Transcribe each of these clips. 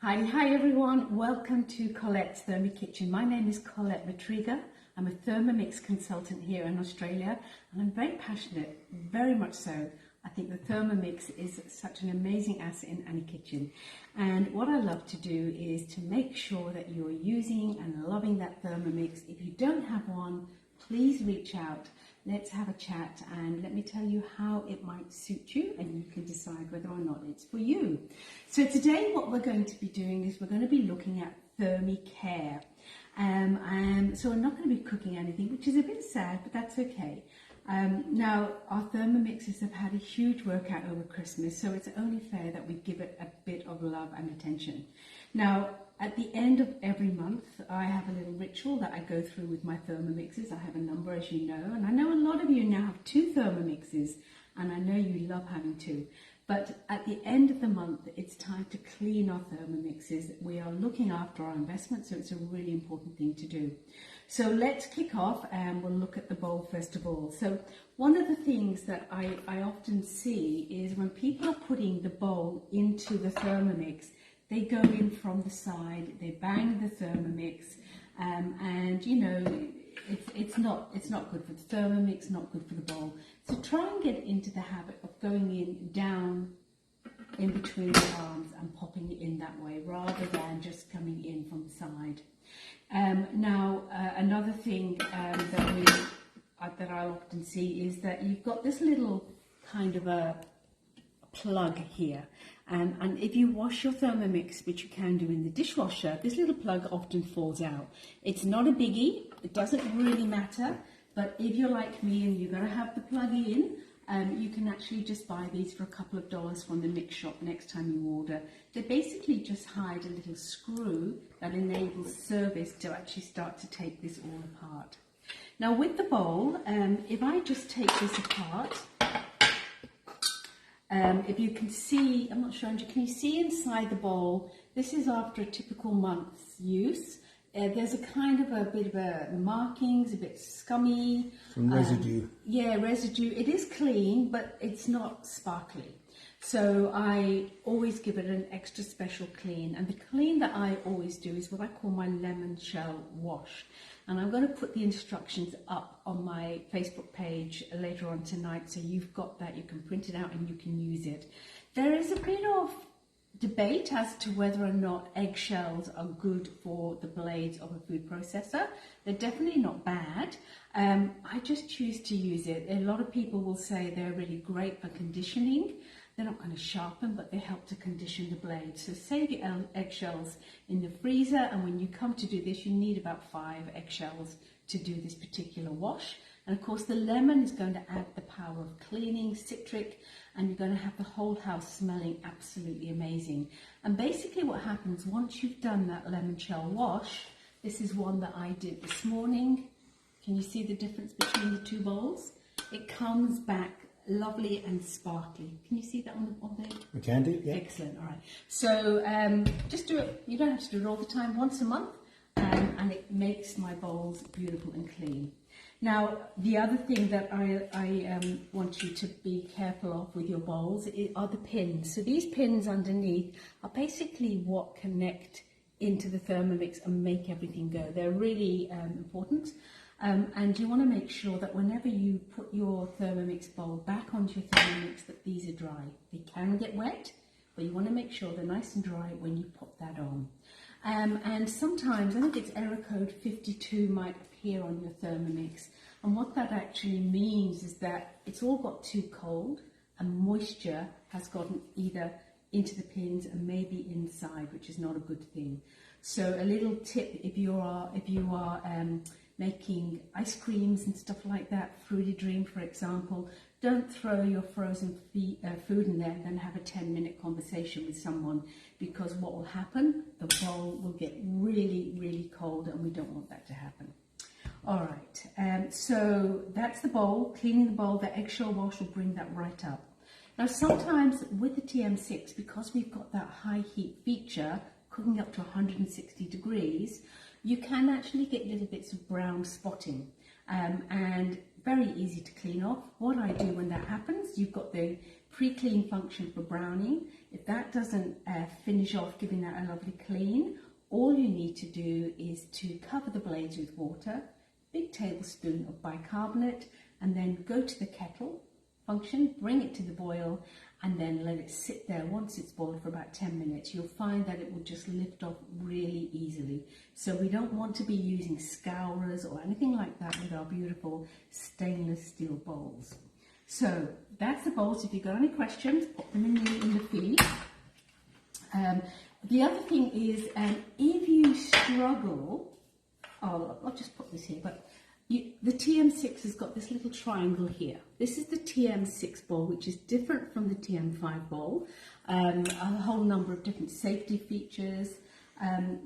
Hi everyone, welcome to Colette's Thermi Kitchen. My name is Colette Matriga. I'm a Thermomix consultant here in Australia and I'm very passionate, very much so. I think the Thermomix is such an amazing asset in any kitchen, and what I love to do is to make sure that you're using and loving that Thermomix. If you don't have one, please reach out. Let's have a chat and let me tell you how it might suit you, and you can decide whether or not it's for you. So today what we're going to be doing is we're going to be looking at ThermiCare. So we're not going to be cooking anything, which is a bit sad, but that's okay. Now our Thermomixes have had a huge workout over Christmas, so it's only fair that we give it a bit of love and attention. Now, at the end of every month, I have a little ritual that I go through with my Thermomixes. I have a number, as you know, and I know a lot of you now have 2 Thermomixes, and I know you love having 2. But at the end of the month, it's time to clean our Thermomixes. We are looking after our investment, so it's a really important thing to do. So let's kick off and we'll look at the bowl first of all. So one of the things that I often see is when people are putting the bowl into the Thermomix, they go in from the side, they bang the Thermomix, and you know, it's not good for the Thermomix, not good for the bowl. So try and get into the habit of going in down in between the arms and popping it in that way, rather than just coming in from the side. Now, another thing that I often see is that you've got this little kind of a plug here, and if you wash your Thermomix, which you can do in the dishwasher, this little plug often falls out. It's not a biggie, it doesn't really matter, but if you're like me and you're going to have the plug in, you can actually just buy these for a couple of dollars from the mix shop next time you order. They basically just hide a little screw that enables service to actually start to take this all apart. Now with the bowl, if I just take this apart, if you can see, I'm not sure, Andrew, can you see inside the bowl? This is after a typical month's use. There's a kind of a bit of a markings, a bit scummy. Some residue. Yeah, residue. It is clean, but it's not sparkly. So I always give it an extra special clean. And the clean that I always do is what I call my lemon shell wash. And I'm going to put the instructions up on my Facebook page later on tonight, so you've got that, you can print it out and you can use it. There is a bit of debate as to whether or not eggshells are good for the blades of a food processor. They're definitely not bad. I just choose to use it. A lot of people will say they're really great for conditioning. They're not going to sharpen, but they help to condition the blade. So save your eggshells in the freezer, and when you come to do this, you need about 5 eggshells to do this particular wash. And of course the lemon is going to add the power of cleaning, citric, and you're going to have the whole house smelling absolutely amazing. And basically what happens once you've done that lemon shell wash, this is one that I did this morning. Can you see the difference between the 2 bowls? It comes back lovely and sparkly. Can you see that on there? We can do, yeah. Excellent, all right. So just do it, you don't have to do it all the time, once a month, and it makes my bowls beautiful and clean. Now, the other thing that I want you to be careful of with your bowls are the pins. So these pins underneath are basically what connect into the Thermomix and make everything go. They're really important. And you want to make sure that whenever you put your Thermomix bowl back onto your Thermomix that these are dry. They can get wet, but you want to make sure they're nice and dry when you pop that on. And sometimes, I think it's error code 52 might appear on your Thermomix. And what that actually means is that it's all got too cold and moisture has gotten either into the pins and maybe inside, which is not a good thing. So a little tip, if you are making ice creams and stuff like that, Fruity Dream for example, don't throw your frozen food in there and then have a 10-minute conversation with someone, because what will happen, the bowl will get really, really cold and we don't want that to happen. All right, so that's the bowl. Cleaning the bowl, the eggshell wash will bring that right up. Now sometimes with the TM6, because we've got that high heat feature, cooking up to 160 degrees, you can actually get little bits of brown spotting, and very easy to clean off. What I do when that happens, you've got the pre-clean function for browning. If that doesn't finish off giving that a lovely clean, all you need to do is to cover the blades with water, big tablespoon of bicarbonate, and then go to the kettle function, bring it to the boil, and then let it sit there. Once it's boiled for about 10 minutes, you'll find that it will just lift off really easily. So we don't want to be using scourers or anything like that with our beautiful stainless steel bowls. So that's the bowls. If you've got any questions, put them in the feed. The other thing is, if you struggle, I'll just put this here, but the TM6 has got this little triangle here. This is the TM6 bowl, which is different from the TM5 bowl. A whole number of different safety features,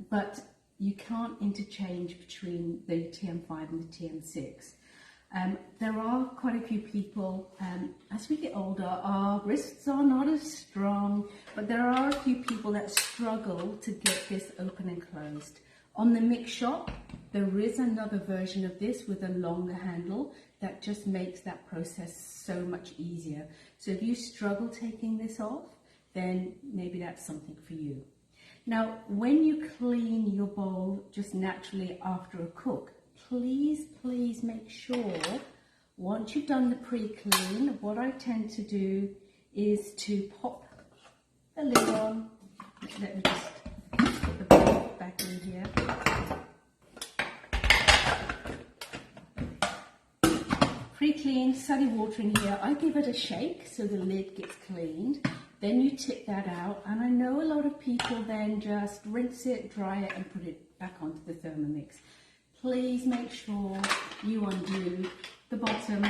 but you can't interchange between the TM5 and the TM6. There are quite a few people, as we get older, our wrists are not as strong, but there are a few people that struggle to get this open and closed. On the Mix Shop, there is another version of this with a longer handle that just makes that process so much easier. So if you struggle taking this off, then maybe that's something for you. Now, when you clean your bowl just naturally after a cook, please make sure, once you've done the pre-clean, what I tend to do is to pop the lid on. Let me just put the bowl back in here. Pre-cleaned, sunny water in here. I give it a shake so the lid gets cleaned. Then you tip that out, and I know a lot of people then just rinse it, dry it, and put it back onto the Thermomix. Please make sure you undo the bottom,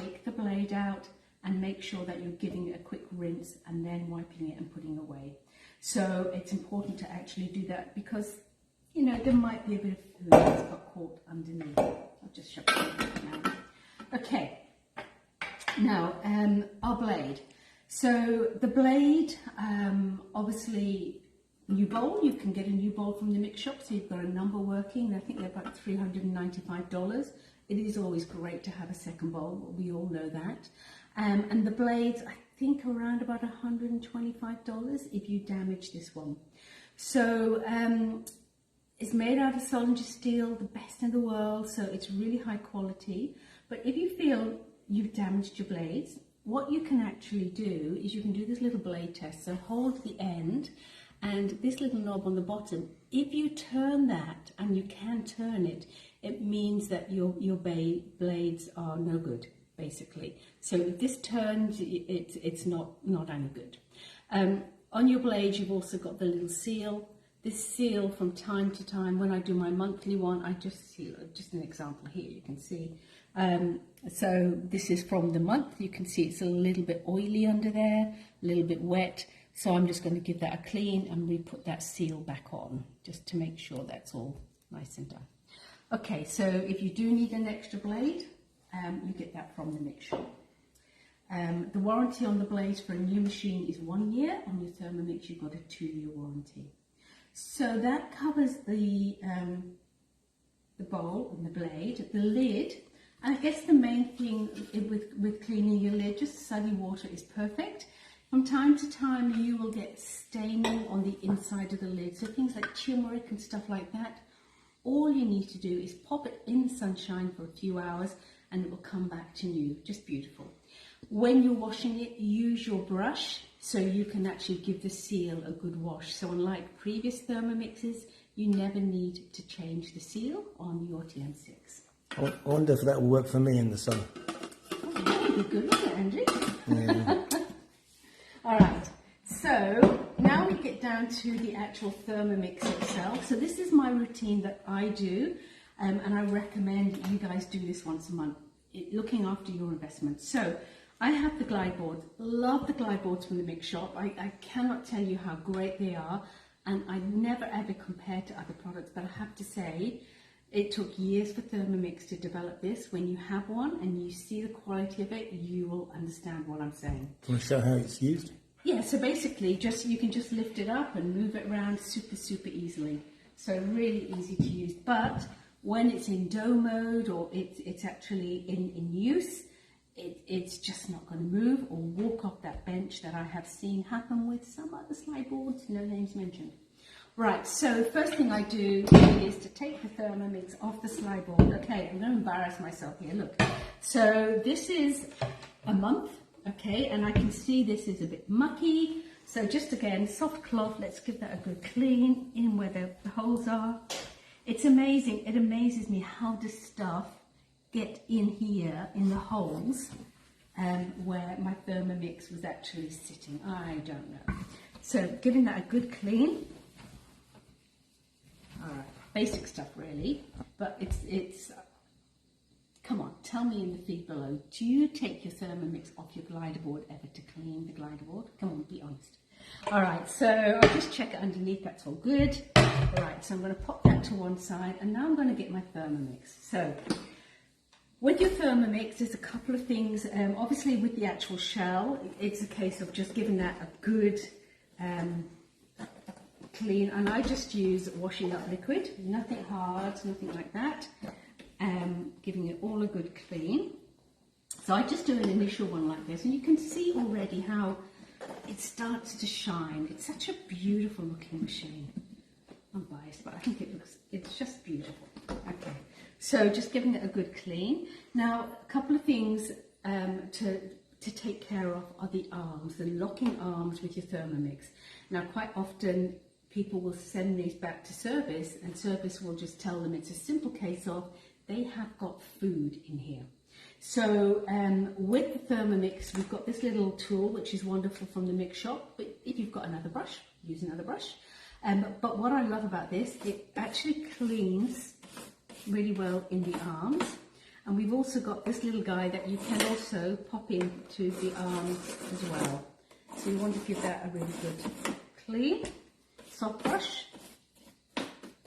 take the blade out, and make sure that you're giving it a quick rinse and then wiping it and putting it away. So it's important to actually do that because, you know, there might be a bit of food that's got caught underneath. I'll just shut it now. Okay, now our blade. So the blade, obviously, new bowl, you can get a new bowl from the Mix Shop, so you've got a number working. I think they're about $395. It is always great to have a second bowl, we all know that. And the blades, I think around about $125 if you damage this one. So it's made out of solid steel, the best in the world, so it's really high quality. But if you feel you've damaged your blades, what you can actually do is you can do this little blade test. So hold the end and this little knob on the bottom. If you turn that, and you can turn it, it means that your blades are no good, basically. So if this turns, it's not any good. On your blades, you've also got the little seal. This seal, from time to time, when I do my monthly one, I just seal, just an example here, you can see. So this is from the month. You can see it's a little bit oily under there, a little bit wet. So I'm just going to give that a clean and re-put that seal back on, just to make sure that's all nice and done. Okay, so if you do need an extra blade, you get that from the Mix Shop. The warranty on the blades for a new machine is 1 year. On your Thermomix, you've got a 2-year warranty. So that covers the bowl and the blade, the lid. And I guess the main thing with cleaning your lid, just sunny water is perfect. From time to time, you will get staining on the inside of the lid. So things like turmeric and stuff like that. All you need to do is pop it in the sunshine for a few hours and it will come back to new. Just beautiful. When you're washing it, use your brush so you can actually give the seal a good wash. So unlike previous Thermomixes, you never need to change the seal on your TM6. I wonder if that will work for me in the sun. Oh, that would be good, wouldn't it, Andrew? Yeah. All right, so now we get down to the actual Thermomix itself. So this is my routine that I do, and I recommend that you guys do this once a month, looking after your investment. So I have the glide boards. Love the glide boards from the Mix Shop. I cannot tell you how great they are, and I never ever compare to other products, but I have to say, it took years for Thermomix to develop this. When you have one and you see the quality of it, you will understand what I'm saying. Can you show how it's used? Yeah, so basically you can just lift it up and move it around super easily. So really easy to use. But when it's in dough mode or it's actually in use, it's just not going to move or walk off that bench that I have seen happen with some other slide boards, no names mentioned. Right, so first thing I do is to take the Thermomix off the slide board. Okay, I'm going to embarrass myself here, look. So this is a month, okay, and I can see this is a bit mucky. So just again, soft cloth, let's give that a good clean in where the holes are. It's amazing, it amazes me how does stuff get in here in the holes where my Thermomix was actually sitting. I don't know. So giving that a good clean. All right, basic stuff really, but it's come on, tell me in the feed below, do you take your Thermomix off your glider board ever to clean the glider board? Come on, be honest. All right, so I'll just check it underneath, that's all good. All right, so I'm going to pop that to one side, and now I'm going to get my Thermomix. So with your Thermomix, there's a couple of things. Obviously, with the actual shell, it's a case of just giving that a good clean, and I just use washing up liquid, nothing hard, nothing like that. Giving it all a good clean. So I just do an initial one like this, and you can see already how it starts to shine. It's such a beautiful looking machine. I'm biased, but I think it's just beautiful. Okay, so just giving it a good clean. Now, a couple of things to take care of are the arms, the locking arms with your Thermomix. Now, quite often people will send these back to service, and service will just tell them it's a simple case of they have got food in here. So with the Thermomix, we've got this little tool, which is wonderful from the mix shop, but if you've got another brush, use another brush. But what I love about this, it actually cleans really well in the arms. And we've also got this little guy that you can also pop into the arms as well. So you want to give that a really good clean, soft brush.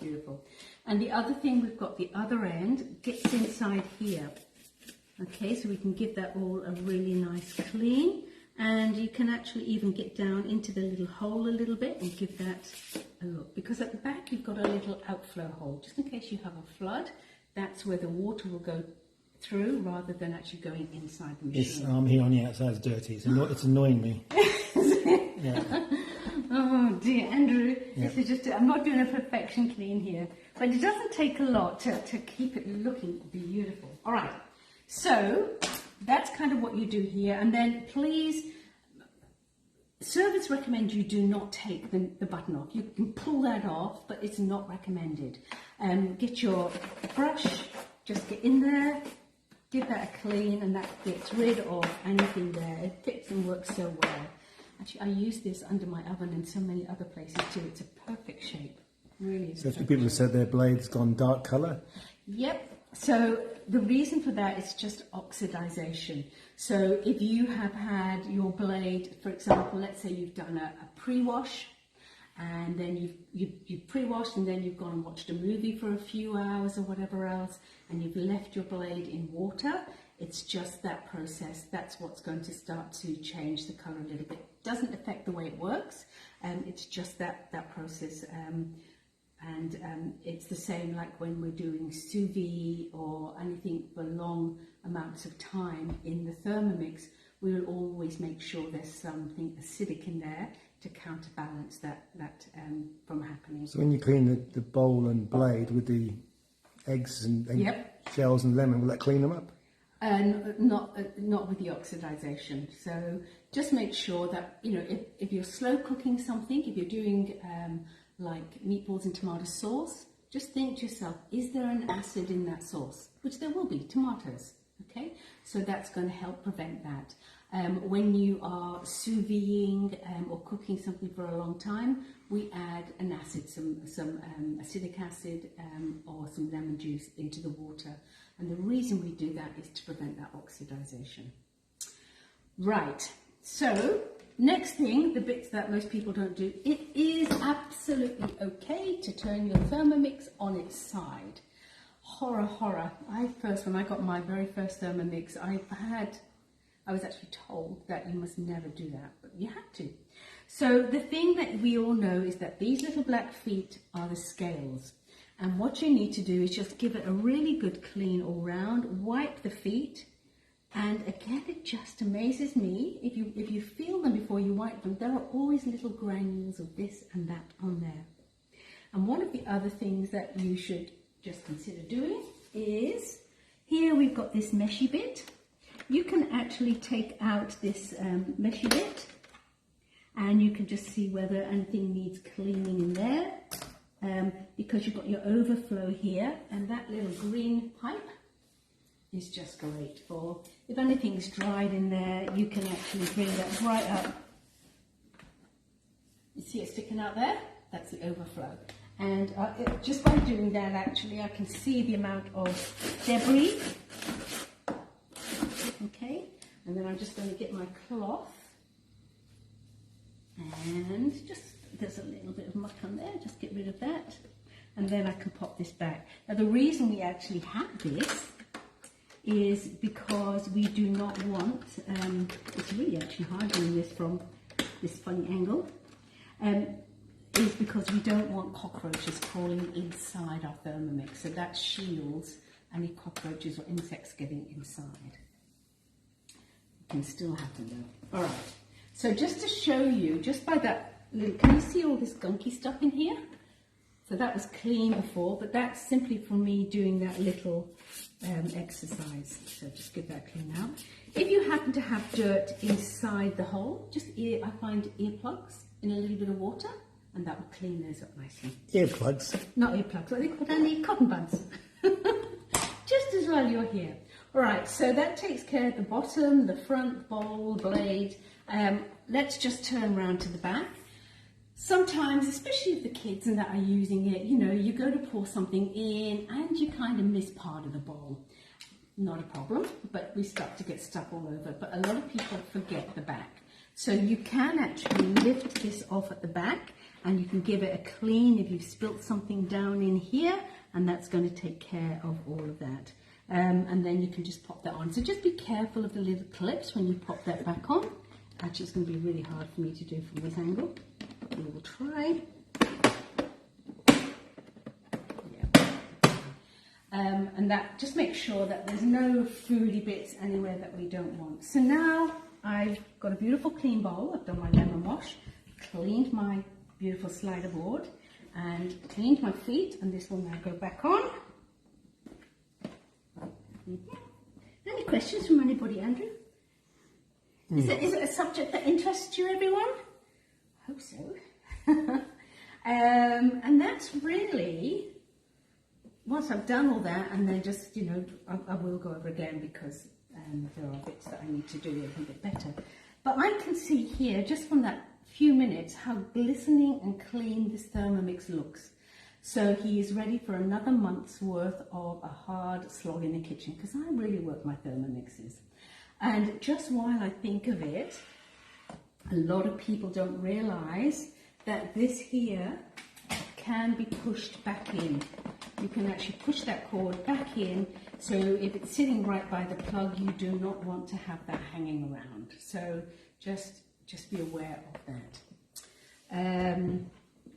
Beautiful. And the other thing, we've got the other end gets inside here. Okay, so we can give that all a really nice clean, and you can actually even get down into the little hole a little bit and give that a look, because at the back you've got a little outflow hole, just in case you have a flood. That's where the water will go through rather than actually going inside the machine. This arm here on the outside is dirty. It's annoying me. Yeah. Oh dear, Andrew, Yeah. this is just, I'm not doing a perfection clean here, but it doesn't take a lot to keep it looking beautiful. All right, so that's kind of what you do here, and then please, service recommend you do not take the button off. You can pull that off, but it's not recommended. Get your brush, just get in there, give that a clean, and that gets rid of anything there. It fits and works so well. Actually, I use this under my oven and so many other places too. It's a perfect shape, really. So if the people have said their blade's gone dark colour? Yep. So the reason for that is just oxidization. So if you have had your blade, for example, let's say you've done a pre-wash, and then you've pre-washed, and then you've gone and watched a movie for a few hours or whatever else, and you've left your blade in water, it's just that process. That's what's going to start to change the colour a little bit. Doesn't affect the way it works, it's just that process. It's the same like when we're doing sous vide or anything for long amounts of time in the Thermomix, we will always make sure there's something acidic in there to counterbalance that from happening. So when you clean the bowl and blade with the eggs and Yep. shells and lemon, will that clean them up? Not with the oxidization. So just make sure that, you know, if you're slow cooking something, if you're doing like meatballs and tomato sauce, just think to yourself, is there an acid in that sauce? Which there will be, tomatoes, okay? So that's going to help prevent that. When you are sous videing or cooking something for a long time, we add an acid, some acidic acid or some lemon juice into the water. And the reason we do that is to prevent that oxidization. Right, so next thing, the bits that most people don't do, it is absolutely okay to turn your Thermomix on its side. Horror. When I got my very first Thermomix, I was actually told that you must never do that, but you have to. So the thing that we all know is that these little black feet are the scales. And what you need to do is just give it a really good clean all round, wipe the feet, And again, it just amazes me, if you feel them before you wipe them, there are always little granules of this and that on there. And one of the other things that you should just consider doing is, here we've got this meshy bit. You can actually take out this meshy bit, and you can just see whether anything needs cleaning in there, because you've got your overflow here, and that little green pipe is just great for, if anything's dried in there, you can actually bring that right up. You see it sticking out there? That's the overflow. And just by doing that, actually, I can see the amount of debris. Okay, and then I'm just going to get my cloth, and just, there's a little bit of muck on there, just get rid of that, and then I can pop this back. Now the reason we actually have this is because we do not want, it's really actually hard doing this from this funny angle, is because we don't want cockroaches crawling inside our Thermomix, so that shields any cockroaches or insects getting inside. Can still happen though. All right, so just to show you, just by that little, can you see all this gunky stuff in here? So that was clean before, but that's simply from me doing that little exercise. So just give that clean out. If you happen to have dirt inside the hole, just I find earplugs in a little bit of water, and that will clean those up nicely. Earplugs? Not earplugs, what are they called, Andy? Cotton buds. Just as well you're here. All right, so that takes care of the bottom, the front, bowl, blade. Let's just turn around to the back. Sometimes, especially if the kids and that are using it, you know, you go to pour something in and you kind of miss part of the bowl. Not a problem, but we start to get stuff all over. But a lot of people forget the back. So you can actually lift this off at the back, and you can give it a clean if you've spilt something down in here, and that's going to take care of all of that. And then you can just pop that on. So just be careful of the little clips when you pop that back on. Actually, it's going to be really hard for me to do from this angle. We will try. Yeah. And that, just make sure that there's no foody bits anywhere that we don't want. So now I've got a beautiful clean bowl. I've done my lemon wash, cleaned my beautiful slider board, and cleaned my feet, and this will now go back on. Any questions from anybody, Andrew? Is it a subject that interests you, everyone? I hope so. And that's really, once I've done all that, and then just, you know, I will go over again because there are bits that I need to do a little bit better. But I can see here, just from that few minutes, how glistening and clean this Thermomix looks. So he is ready for another month's worth of a hard slog in the kitchen, because I really work my Thermomixes. And just while I think of it, a lot of people don't realise that this here can be pushed back in. You can actually push that cord back in, so if it's sitting right by the plug, you do not want to have that hanging around. So just be aware of that.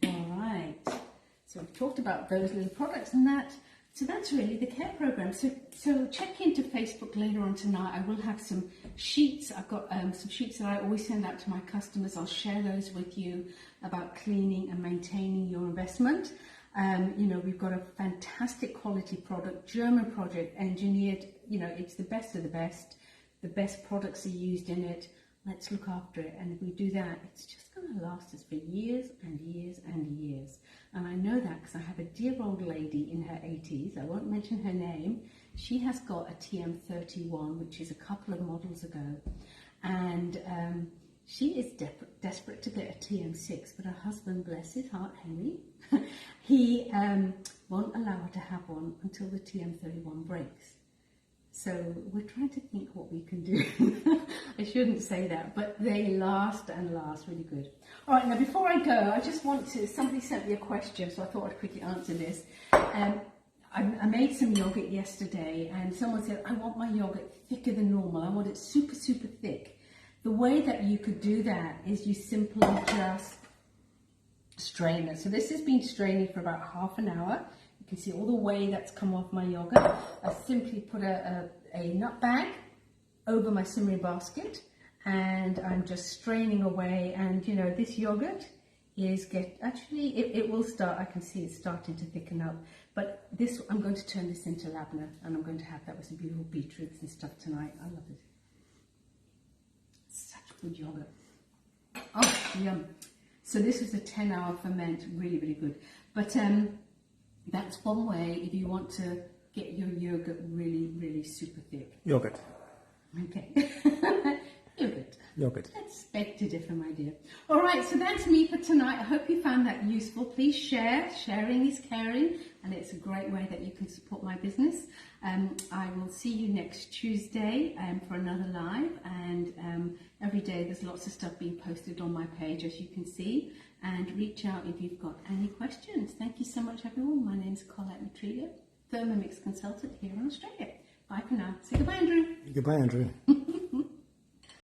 All right. So we've talked about those little products and that. So that's really the care program. So check into Facebook later on tonight. I will have some sheets. I've got some sheets that I always send out to my customers. I'll share those with you about cleaning and maintaining your investment. You know, we've got a fantastic quality product, German project, engineered. You know, it's the best of the best. The best products are used in it. Let's look after it, and if we do that, it's just going to last us for years and years and years. And I know that because I have a dear old lady in her 80s, I won't mention her name. She has got a TM31, which is a couple of models ago, and she is desperate to get a TM6, but her husband, bless his heart, Henry, he won't allow her to have one until the TM31 breaks. So we're trying to think what we can do. I shouldn't say that, but they last and last really good. All right, now before I go, I just want to, somebody sent me a question, so I thought I'd quickly answer this. I made some yogurt yesterday, and someone said, I want my yogurt thicker than normal. I want it super, super thick. The way that you could do that is you simply just strain it. So this has been straining for about half an hour. You can see all the whey that's come off my yogurt. I simply put a nut bag over my simmering basket, and I'm just straining away. And you know, this yogurt is it will start. I can see it's starting to thicken up. But this, I'm going to turn this into labna, and I'm going to have that with some beautiful beetroots and stuff tonight. I love it. Such good yogurt. Oh, yum. So this was a 10-hour ferment, really, really good. But that's one way if you want to get your yogurt really, really super thick. Yogurt. Okay. Yogurt. Yogurt. Let's beg to differ, my dear. All right, so that's me for tonight. I hope you found that useful. Please share. Sharing is caring, and it's a great way that you can support my business. I will see you next Tuesday for another live, and every day there's lots of stuff being posted on my page, as you can see, and reach out if you've got any questions. Thank you so much, everyone. My name is Colette Matriga, Thermomix consultant here in Australia. Bye for now. Say goodbye, Andrew. Goodbye, Andrew.